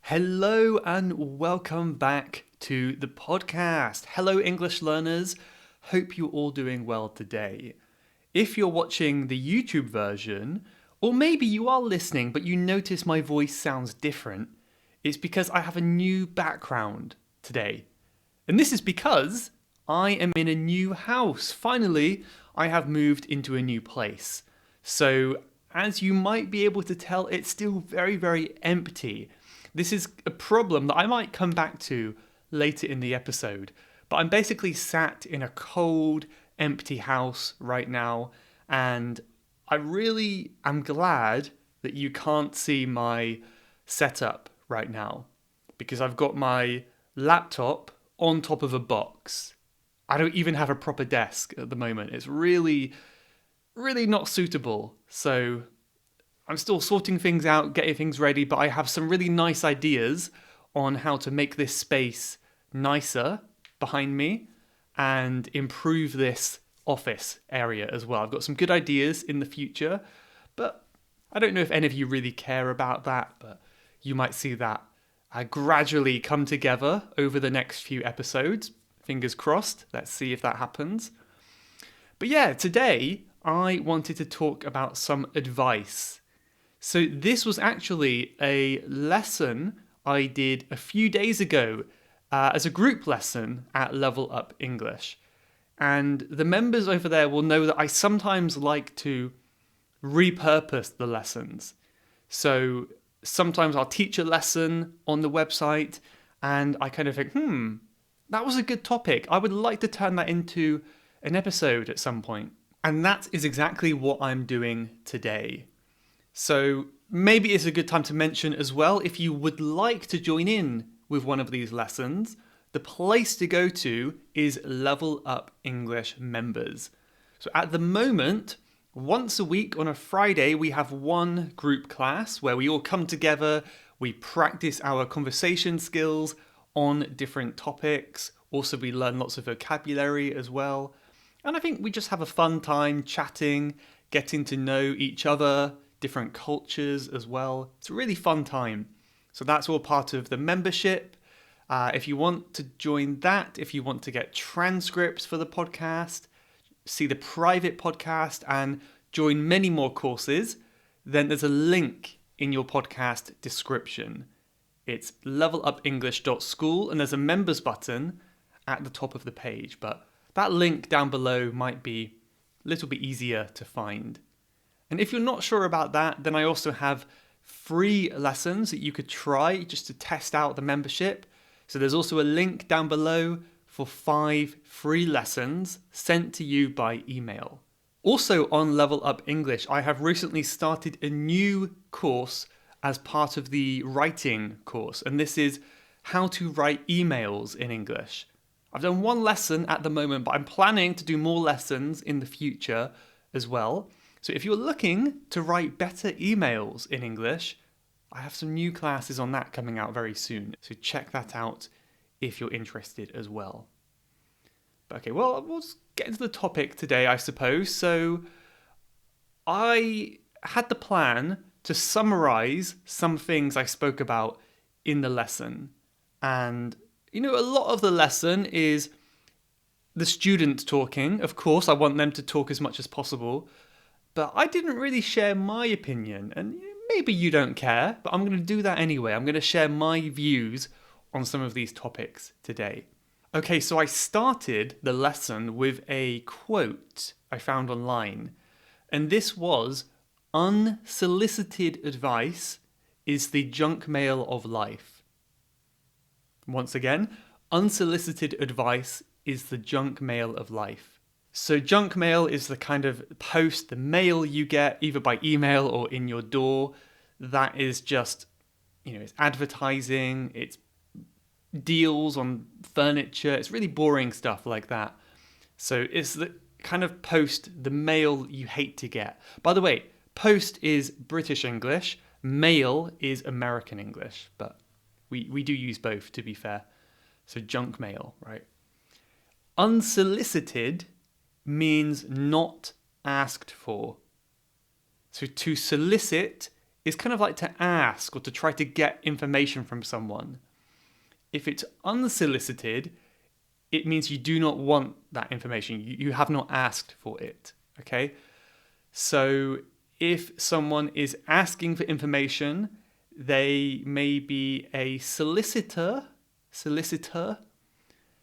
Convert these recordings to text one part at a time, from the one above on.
Hello and welcome back to the podcast. Hello, English learners. Hope you're all doing well today. If you're watching the YouTube version, or maybe you are listening but you notice my voice sounds different, it's because I have a new background today. And this is because I am in a new house. Finally, I have moved into a new place. So, as you might be able to tell, it's still very, very empty. This is a problem that I might come back to later in the episode, but I'm basically sat in a cold, empty house right now, and I really am glad that you can't see my setup right now, because I've got my laptop on top of a box. I don't even have a proper desk at the moment. It's really, really not suitable. So I'm still sorting things out, getting things ready, but I have some really nice ideas on how to make this space nicer behind me and improve this office area as well. I've got some good ideas in the future, but I don't know if any of you really care about that, but you might see that gradually come together over the next few episodes. Fingers crossed. Let's see if that happens. But yeah, today I wanted to talk about some advice. So this was actually a lesson I did a few days ago as a group lesson at Level Up English. And the members over there will know that I sometimes like to repurpose the lessons. So sometimes I'll teach a lesson on the website and I kind of think, that was a good topic. I would like to turn that into an episode at some point. And that is exactly what I'm doing today. So maybe it's a good time to mention as well, if you would like to join in with one of these lessons, the place to go to is Level Up English members. So at the moment, once a week on a Friday, we have one group class where we all come together, we practice our conversation skills on different topics. Also, we learn lots of vocabulary as well. And I think we just have a fun time chatting, getting to know each other, different cultures as well. It's a really fun time. So that's all part of the membership. If you want to join that, if you want to get transcripts for the podcast, see the private podcast and join many more courses, then there's a link in your podcast description. It's levelupenglish.school and there's a members button at the top of the page. But that link down below might be a little bit easier to find. And if you're not sure about that, then I also have free lessons that you could try just to test out the membership. So there's also a link down below for 5 free lessons sent to you by email. Also on Level Up English, I have recently started a new course as part of the writing course. And this is how to write emails in English. I've done one lesson at the moment, but I'm planning to do more lessons in the future as well. So if you're looking to write better emails in English, I have some new classes on that coming out very soon. So check that out if you're interested as well. But okay, well, we'll get into the topic today, I suppose. So I had the plan to summarize some things I spoke about in the lesson. And, a lot of the lesson is the student talking. Of course, I want them to talk as much as possible. But I didn't really share my opinion, and maybe you don't care, but I'm going to do that anyway. I'm going to share my views on some of these topics today. Okay, so I started the lesson with a quote I found online, and this was, "Unsolicited advice is the junk mail of life." Once again, unsolicited advice is the junk mail of life. So junk mail is the kind of post, the mail you get either by email or in your door. That is just, it's advertising, it's deals on furniture. It's really boring stuff like that. So it's the kind of post, the mail you hate to get. By the way, post is British English, mail is American English, but we do use both, to be fair. So junk mail, right? Unsolicited means not asked for. So to solicit is kind of like to ask or to try to get information from someone. If it's unsolicited, it means you do not want that information. You have not asked for it, okay? So if someone is asking for information, they may be a solicitor.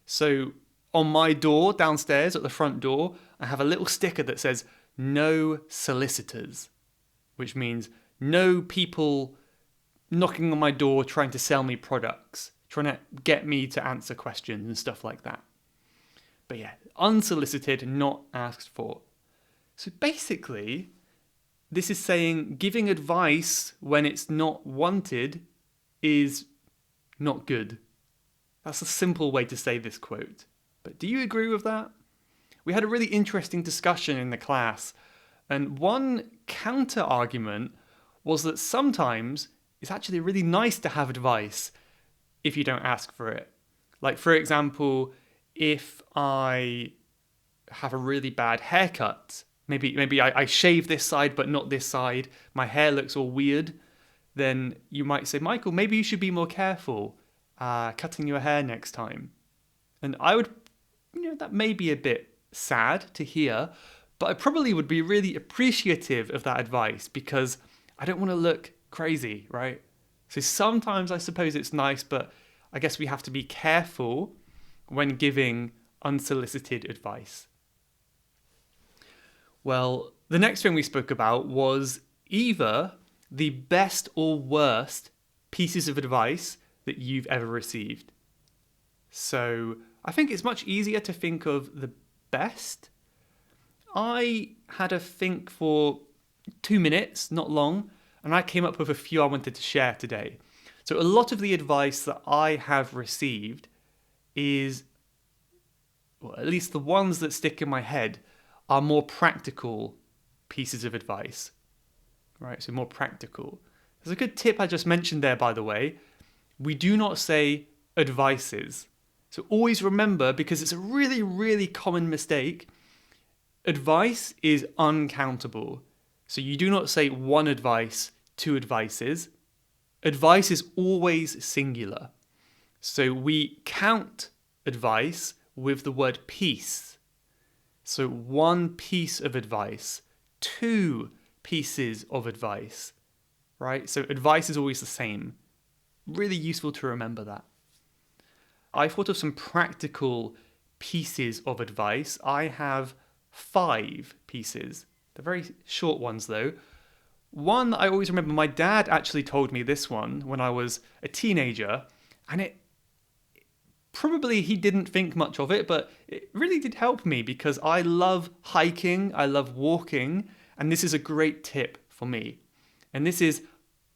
So on my door downstairs at the front door, I have a little sticker that says, no solicitors, which means no people knocking on my door trying to sell me products, trying to get me to answer questions and stuff like that. But yeah, unsolicited, not asked for. So basically, this is saying giving advice when it's not wanted is not good. That's a simple way to say this quote. But do you agree with that? We had a really interesting discussion in the class, and one counter argument was that sometimes it's actually really nice to have advice if you don't ask for it. Like, for example, if I have a really bad haircut, maybe I shave this side but not this side, my hair looks all weird, then you might say, Michael, maybe you should be more careful cutting your hair next time. And I would, that may be a bit sad to hear, but I probably would be really appreciative of that advice because I don't want to look crazy, right? So sometimes I suppose it's nice, but I guess we have to be careful when giving unsolicited advice. Well, the next thing we spoke about was either the best or worst pieces of advice that you've ever received. So I think it's much easier to think of the best. I had a think for 2 minutes, not long, and I came up with a few I wanted to share today. So a lot of the advice that I have received is, well, at least the ones that stick in my head, are more practical pieces of advice. Right, so more practical. There's a good tip I just mentioned there, by the way. We do not say advices. So always remember, because it's a really, really common mistake, advice is uncountable. So you do not say one advice, two advices. Advice is always singular. So we count advice with the word piece. So one piece of advice, two pieces of advice, right? So advice is always the same. Really useful to remember that. I thought of some practical pieces of advice. I have 5 pieces. They're very short ones though. One that I always remember, my dad actually told me this one when I was a teenager, and it probably he didn't think much of it, but it really did help me because I love hiking, I love walking, and this is a great tip for me. And this is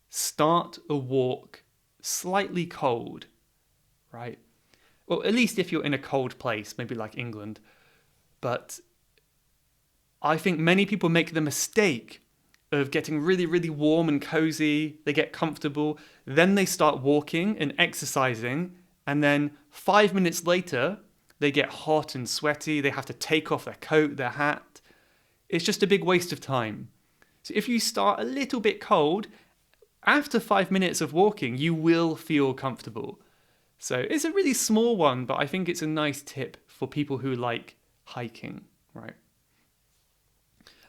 start a walk slightly cold, right? Well, at least if you're in a cold place, maybe like England. But I think many people make the mistake of getting really, really warm and cozy. They get comfortable. Then they start walking and exercising. And then 5 minutes later, they get hot and sweaty. They have to take off their coat, their hat. It's just a big waste of time. So if you start a little bit cold, after 5 minutes of walking, you will feel comfortable. So it's a really small one, but I think it's a nice tip for people who like hiking, right?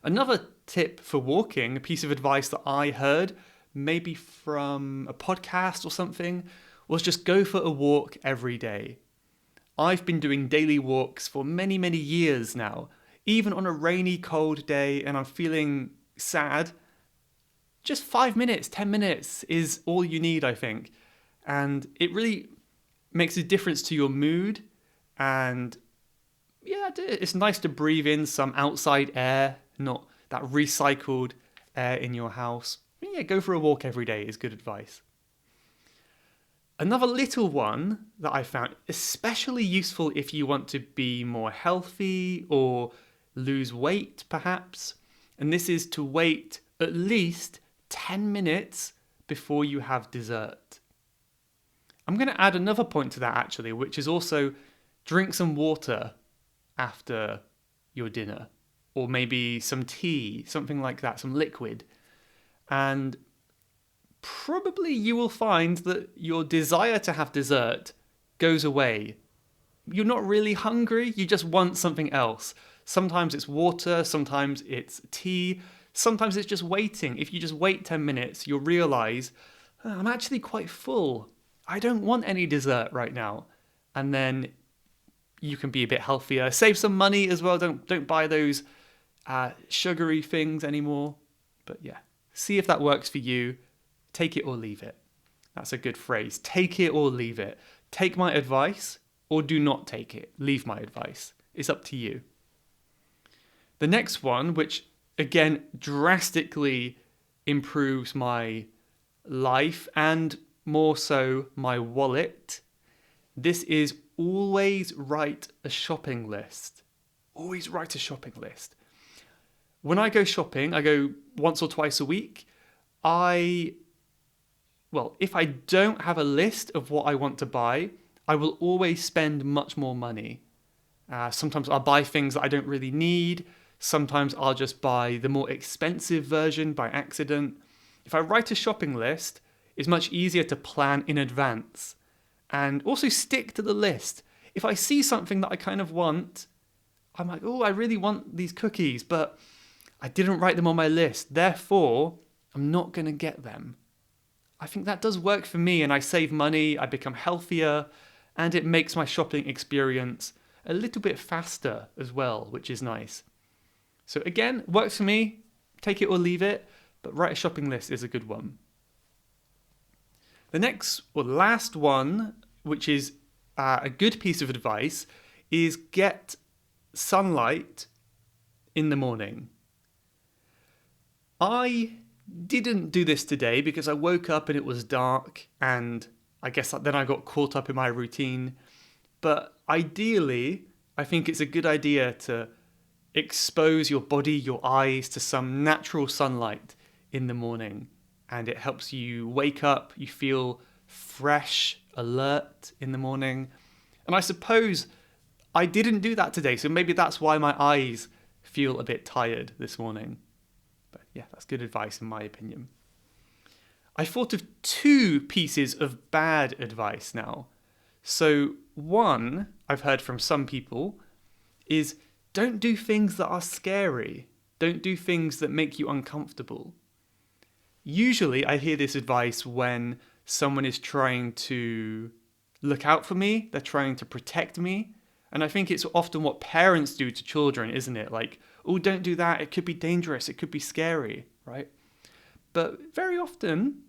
Another tip for walking, a piece of advice that I heard, maybe from a podcast or something, was just go for a walk every day. I've been doing daily walks for many, many years now. Even on a rainy, cold day and I'm feeling sad, just 5 minutes, 10 minutes is all you need, I think. And it really makes a difference to your mood. And yeah, it's nice to breathe in some outside air, not that recycled air in your house. Yeah, go for a walk every day is good advice. Another little one that I found especially useful if you want to be more healthy or lose weight, perhaps. And this is to wait at least 10 minutes before you have dessert. I'm going to add another point to that actually, which is also drink some water after your dinner, or maybe some tea, something like that, some liquid. And probably you will find that your desire to have dessert goes away. You're not really hungry, you just want something else. Sometimes it's water, sometimes it's tea, sometimes it's just waiting. If you just wait 10 minutes, you'll realize, "Oh, I'm actually quite full. I don't want any dessert right now." And then you can be a bit healthier. Save some money as well. Don't buy those sugary things anymore. But yeah, see if that works for you. Take it or leave it. That's a good phrase. Take it or leave it. Take my advice or do not take it. Leave my advice. It's up to you. The next one, which again drastically improves my life and more so my wallet, this is always write a shopping list. Always write a shopping list. When I go shopping, I go once or twice a week. If I don't have a list of what I want to buy, I will always spend much more money. Sometimes I'll buy things that I don't really need. Sometimes I'll just buy the more expensive version by accident. If I write a shopping list, it's much easier to plan in advance and also stick to the list. If I see something that I kind of want, I'm like, oh, I really want these cookies, but I didn't write them on my list. Therefore, I'm not going to get them. I think that does work for me, and I save money, I become healthier, and it makes my shopping experience a little bit faster as well, which is nice. So again, works for me, take it or leave it, but write a shopping list is a good one. The next or last one, which is a good piece of advice, is get sunlight in the morning. I didn't do this today because I woke up and it was dark, and I guess then I got caught up in my routine. But ideally, I think it's a good idea to expose your body, your eyes to some natural sunlight in the morning. And it helps you wake up, you feel fresh, alert in the morning. And I suppose I didn't do that today, so maybe that's why my eyes feel a bit tired this morning. But yeah, that's good advice in my opinion. I thought of 2 pieces of bad advice now. So one, I've heard from some people, is don't do things that are scary. Don't do things that make you uncomfortable. Usually I hear this advice when someone is trying to look out for me, they're trying to protect me. And I think it's often what parents do to children, isn't it? Like, oh, don't do that, it could be dangerous, it could be scary, right? But very often,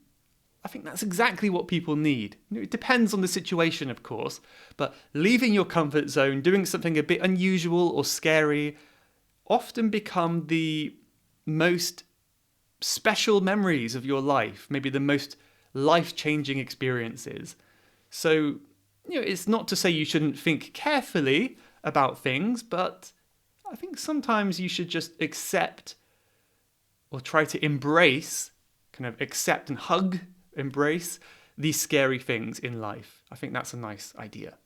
I think that's exactly what people need. It depends on the situation, of course, but leaving your comfort zone, doing something a bit unusual or scary, often become the most special memories of your life, maybe the most life-changing experiences. So, it's not to say you shouldn't think carefully about things, but I think sometimes you should just accept or try to embrace, kind of accept and embrace these scary things in life. I think that's a nice idea.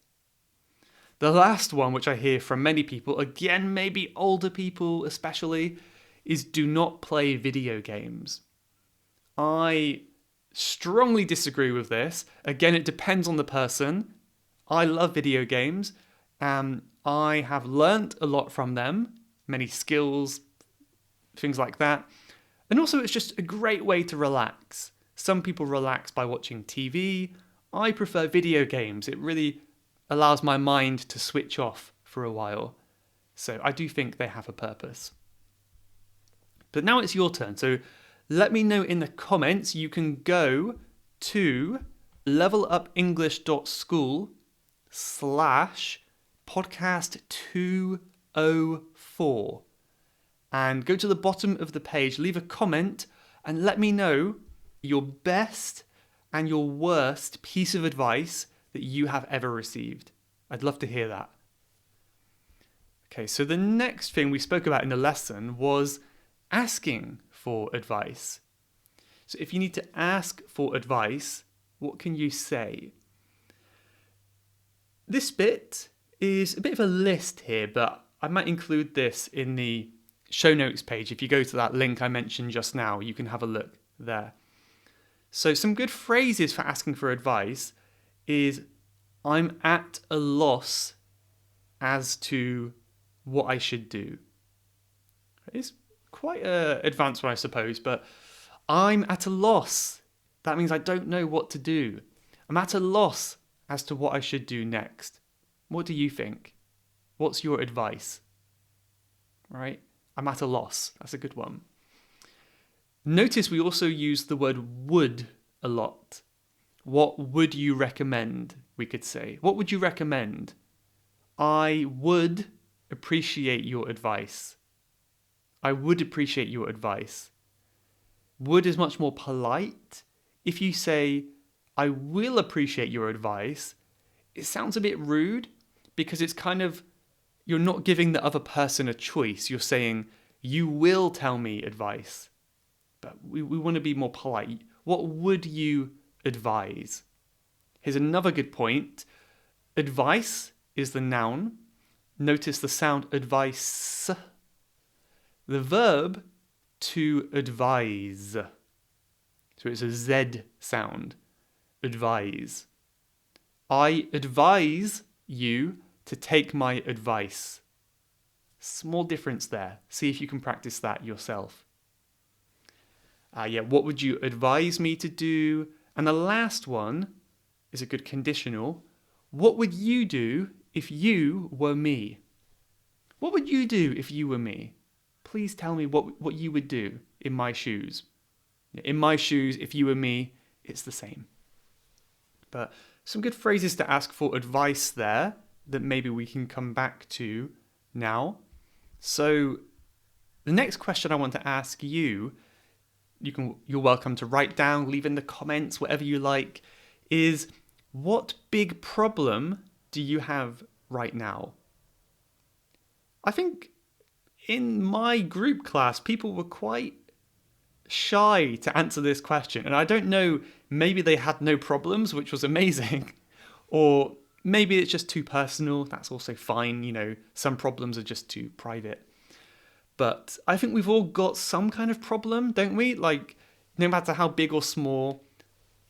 The last one, which I hear from many people, again, maybe older people especially, is do not play video games. I strongly disagree with this. Again, it depends on the person. I love video games. I have learnt a lot from them, many skills, things like that. And also it's just a great way to relax. Some people relax by watching TV. I prefer video games. It really allows my mind to switch off for a while. So I do think they have a purpose. But now it's your turn. So let me know in the comments. You can go to levelupenglish.school/podcast204 and go to the bottom of the page, leave a comment and let me know your best and your worst piece of advice that you have ever received. I'd love to hear that. Okay, so the next thing we spoke about in the lesson was asking for advice. So if you need to ask for advice, what can you say? This bit is a bit of a list here, but I might include this in the show notes page. If you go to that link I mentioned just now, you can have a look there. So some good phrases for asking for advice is I'm at a loss as to what I should do. It's quite an advanced one, I suppose, but I'm at a loss. That means I don't know what to do. I'm at a loss as to what I should do next. What do you think? What's your advice? Right? I'm at a loss. That's a good one. Notice we also use the word would a lot. What would you recommend, we could say. What would you recommend? I would appreciate your advice. I would appreciate your advice. Would is much more polite. If you say, I will appreciate your advice, it sounds a bit rude because it's kind of, you're not giving the other person a choice. You're saying, you will tell me advice. But we want to be more polite. What would you advise? Here's another good point. Advice is the noun. Notice the sound advice. The verb to advise. So it's a Z sound. Advise. I advise you to take my advice. Small difference there. See if you can practice that yourself. What would you advise me to do? And the last one is a good conditional. What would you do if you were me? What would you do if you were me? Please tell me what you would do in my shoes. In my shoes, if you were me, it's the same. But some good phrases to ask for advice there that maybe we can come back to now. So the next question I want to ask you, you're welcome to write down, leave in the comments, whatever you like, is what big problem do you have right now? I think in my group class, people were quite shy to answer this question. And I don't know, maybe they had no problems, which was amazing. Or maybe it's just too personal. That's also fine. Some problems are just too private. But I think we've all got some kind of problem, don't we? Like, no matter how big or small,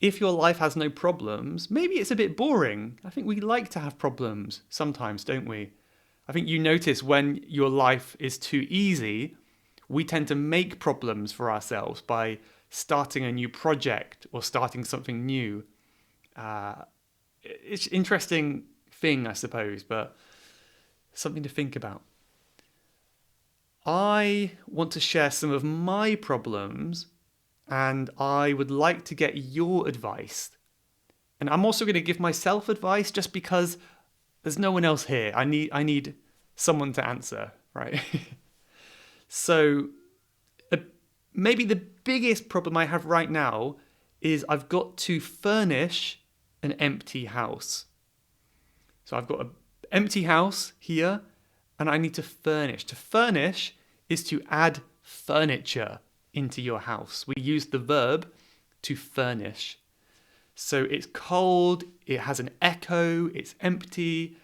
if your life has no problems, maybe it's a bit boring. I think we like to have problems sometimes, don't we? I think you notice when your life is too easy, we tend to make problems for ourselves by starting a new project or starting something new. It's an interesting thing, I suppose, but something to think about. I want to share some of my problems and I would like to get your advice. And I'm also going to give myself advice just because there's no one else here. I need someone to answer, right? So maybe the biggest problem I have right now is I've got to furnish an empty house. So I've got an empty house here and I need to furnish. To furnish is to add furniture into your house. We use the verb to furnish. So it's cold, it has an echo, it's empty,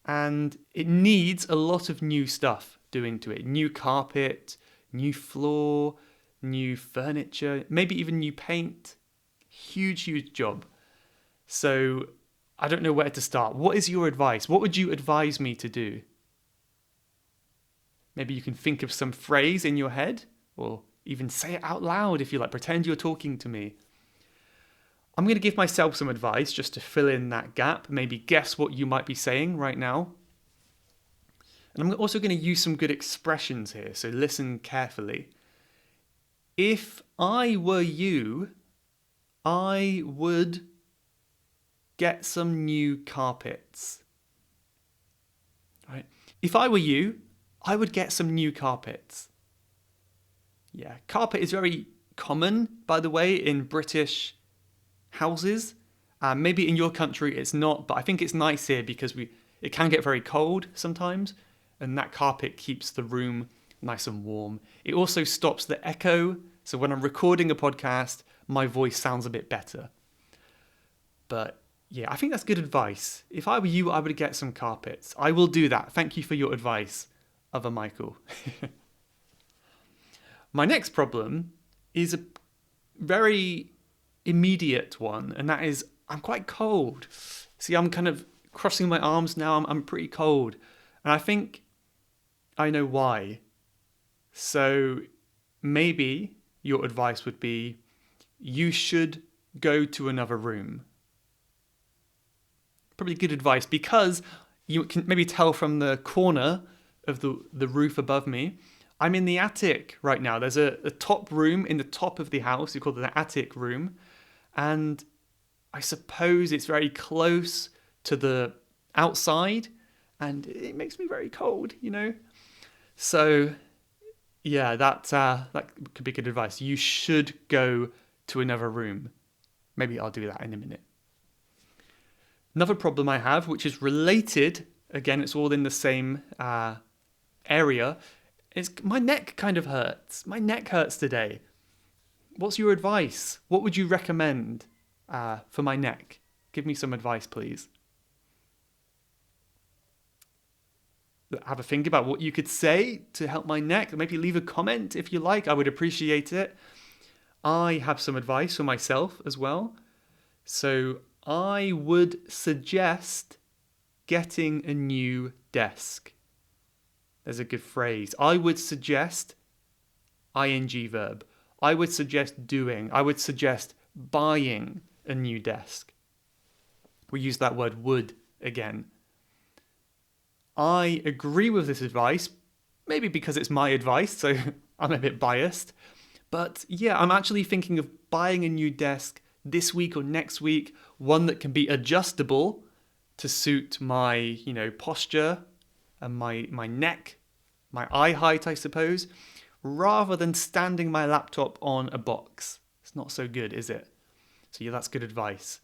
and it needs a lot of new stuff doing to it. New carpet, new floor, new furniture, maybe even new paint. Huge job. So I don't know where to start. What is your advice? What would you advise me to do? Maybe you can think of some phrase in your head, or even say it out loud if you like. Pretend you're talking to me. I'm going to give myself some advice just to fill in that gap. Maybe guess what you might be saying right now. And I'm also going to use some good expressions here, so listen carefully. If I were you, I would get some new carpets. Right? If I were you, I would get some new carpets. Yeah, carpet is very common, by the way, in British houses. Maybe in your country it's not, but I think it's nice here because it can get very cold sometimes, and that carpet keeps the room nice and warm. It also stops the echo, so when I'm recording a podcast, my voice sounds a bit better. But yeah, I think that's good advice. If I were you, I would get some carpets. I will do that. Thank you for your advice, other Michael. My next problem is a very immediate one, and that is I'm quite cold. See, I'm kind of crossing my arms now. I'm pretty cold, and I think I know why. So maybe your advice would be you should go to another room. Probably good advice because you can maybe tell from the corner of the roof above me. I'm in the attic right now. There's a top room in the top of the house. We call it the attic room. And I suppose it's very close to the outside. And it makes me very cold, you know. So, yeah, that could be good advice. You should go to another room. Maybe I'll do that in a minute. Another problem I have, which is related, again, it's all in the same area, is my neck kind of hurts. My neck hurts today. What's your advice? What would you recommend for my neck? Give me some advice, please. Have a think about what you could say to help my neck. Maybe leave a comment if you like. I would appreciate it. I have some advice for myself as well. So I would suggest getting a new desk. There's a good phrase. I would suggest ing verb. I would suggest doing. I would suggest buying a new desk. We use that word would again. I agree with this advice, maybe because it's my advice, so I'm a bit biased. But yeah, I'm actually thinking of buying a new desk this week or next week, one that can be adjustable to suit my, posture and my neck, my eye height, I suppose, rather than standing my laptop on a box. It's not so good, is it? So yeah, that's good advice.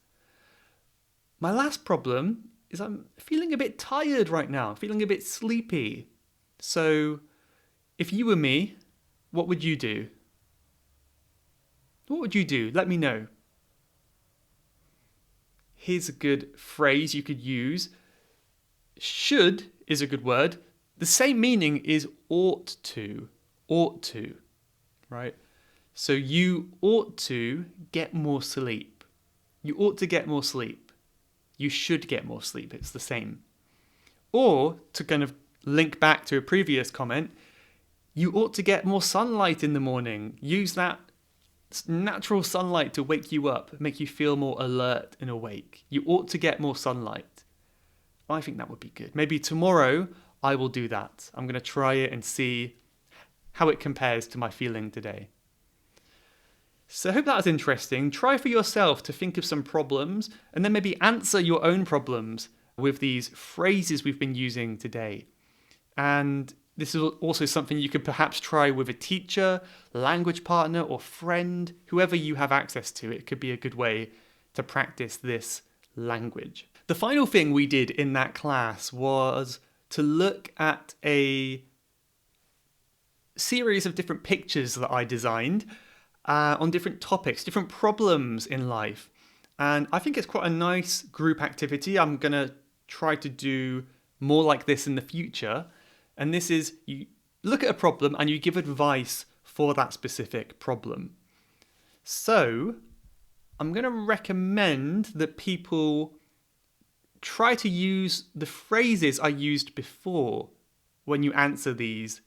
My last problem is I'm feeling a bit tired right now. I'm feeling a bit sleepy. So if you were me, what would you do? What would you do? Let me know. Here's a good phrase you could use. Should is a good word. The same meaning is ought to. Ought to, right? So you ought to get more sleep. You ought to get more sleep. You should get more sleep. It's the same. Or to kind of link back to a previous comment, you ought to get more sunlight in the morning. Use that natural sunlight to wake you up, make you feel more alert and awake. You ought to get more sunlight. I think that would be good. Maybe tomorrow I will do that. I'm going to try it and see how it compares to my feeling today. So I hope that was interesting. Try for yourself to think of some problems and then maybe answer your own problems with these phrases we've been using today. And this is also something you could perhaps try with a teacher, language partner, or friend, whoever you have access to. It could be a good way to practice this language. The final thing we did in that class was to look at a series of different pictures that I designed on different topics, different problems in life. And I think it's quite a nice group activity. I'm going to try to do more like this in the future. And this is, you look at a problem and you give advice for that specific problem. So I'm going to recommend that people try to use the phrases I used before when you answer these,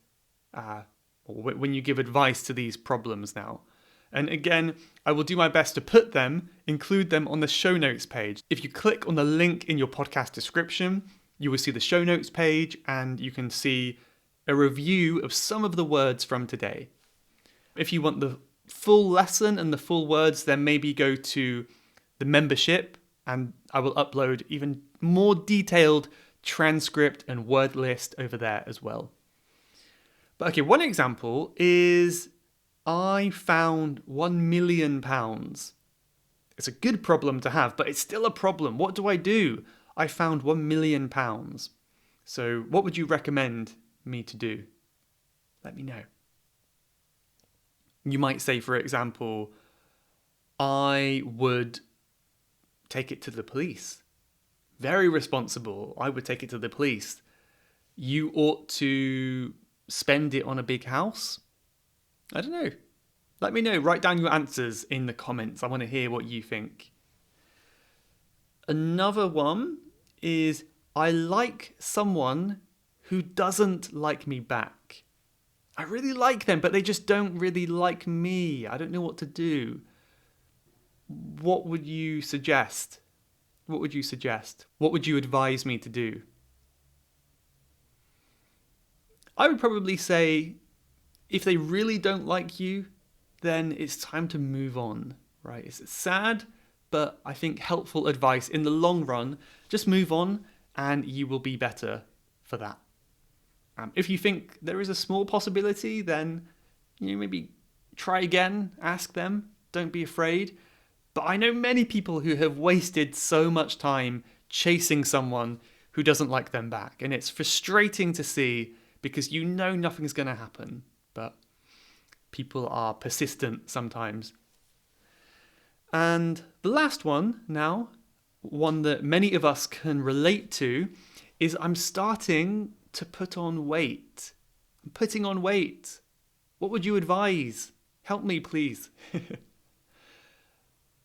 or when you give advice to these problems now. And again, I will do my best to include them on the show notes page. If you click on the link in your podcast description, you will see the show notes page and you can see a review of some of the words from today. If you want the full lesson and the full words, then maybe go to the membership and I will upload even more detailed transcript and word list over there as well. But okay, one example is I found £1 million. It's a good problem to have, but it's still a problem. What do I do? I found £1 million. So what would you recommend me to do? Let me know. You might say, for example, I would take it to the police. Very responsible. I would take it to the police. You ought to spend it on a big house. I don't know. Let me know. Write down your answers in the comments. I want to hear what you think. Another one is, I like someone who doesn't like me back. I really like them, but they just don't really like me. I don't know what to do. What would you suggest? What would you suggest? What would you advise me to do? I would probably say, if they really don't like you, then it's time to move on, right? It's sad, but I think helpful advice in the long run. Just move on and you will be better for that. If you think there is a small possibility, then maybe try again, ask them, don't be afraid. But I know many people who have wasted so much time chasing someone who doesn't like them back. And it's frustrating to see because nothing's going to happen. But people are persistent sometimes. And the last one now, one that many of us can relate to, is I'm starting to put on weight. I'm putting on weight. What would you advise? Help me, please.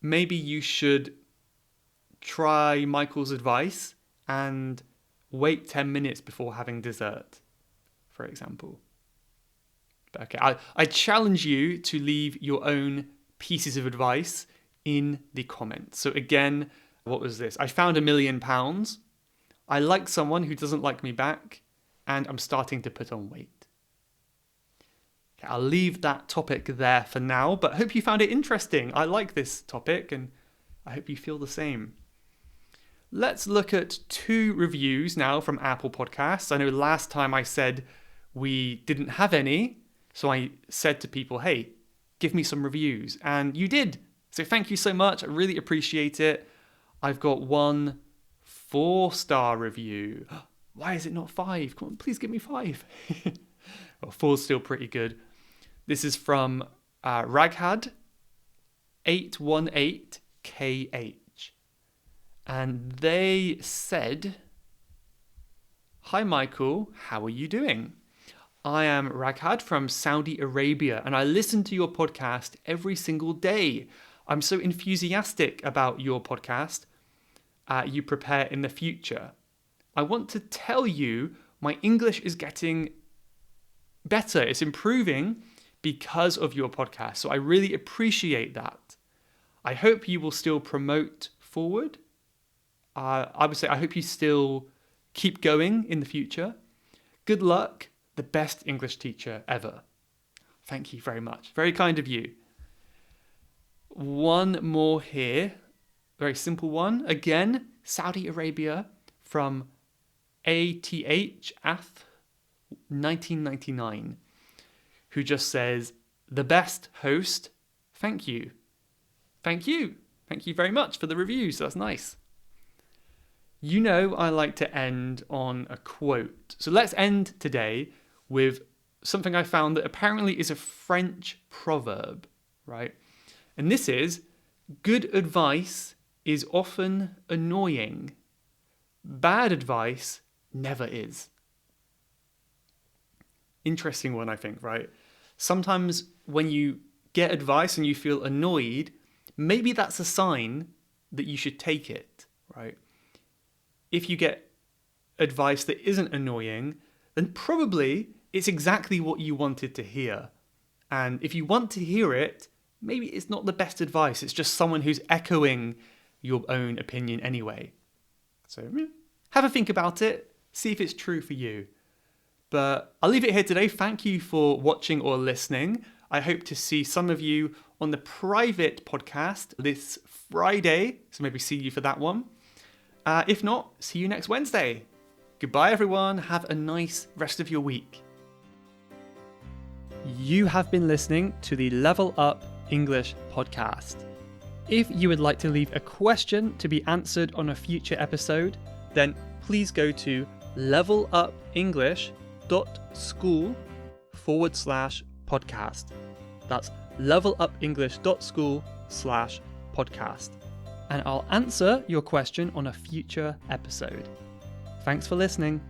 Maybe you should try Michael's advice and wait 10 minutes before having dessert, for example. But okay, I challenge you to leave your own pieces of advice in the comments. So again, what was this? I found £1 million. I like someone who doesn't like me back, and I'm starting to put on weight. Okay, I'll leave that topic there for now, but I hope you found it interesting. I like this topic, and I hope you feel the same. Let's look at 2 reviews now from Apple Podcasts. I know last time I said we didn't have any, so I said to people, hey, give me some reviews, and you did. So thank you so much. I really appreciate it. I've got 1 4-star review. Why is it not 5? Come on, please give me 5. Well, 4's still pretty good. This is from Raghad818KH. And they said, hi Michael, how are you doing? I am Raghad from Saudi Arabia, and I listen to your podcast every single day. I'm so enthusiastic about your podcast you prepare in the future. I want to tell you my English is getting better. It's improving because of your podcast. So I really appreciate that. I hope you will still promote forward. I would say I hope you still keep going in the future. Good luck. The best English teacher ever. Thank you very much. Very kind of you. One more here. Very simple one. Again, Saudi Arabia from ATH 1999, who just says, the best host, thank you. Thank you. Thank you very much for the reviews. That's nice. You know I like to end on a quote. So let's end today with something I found that apparently is a French proverb, right? And this is, good advice is often annoying. Bad advice never is. Interesting one, I think, right? Sometimes when you get advice and you feel annoyed, maybe that's a sign that you should take it, right? If you get advice that isn't annoying, then probably it's exactly what you wanted to hear. And if you want to hear it, maybe it's not the best advice. It's just someone who's echoing your own opinion anyway. So have a think about it. See if it's true for you. But I'll leave it here today. Thank you for watching or listening. I hope to see some of you on the private podcast this Friday. So maybe see you for that one. If not, see you next Wednesday. Goodbye, everyone. Have a nice rest of your week. You have been listening to the Level Up English podcast. If you would like to leave a question to be answered on a future episode, then please go to levelupenglish.school/podcast. That's levelupenglish.school/podcast. And I'll answer your question on a future episode. Thanks for listening.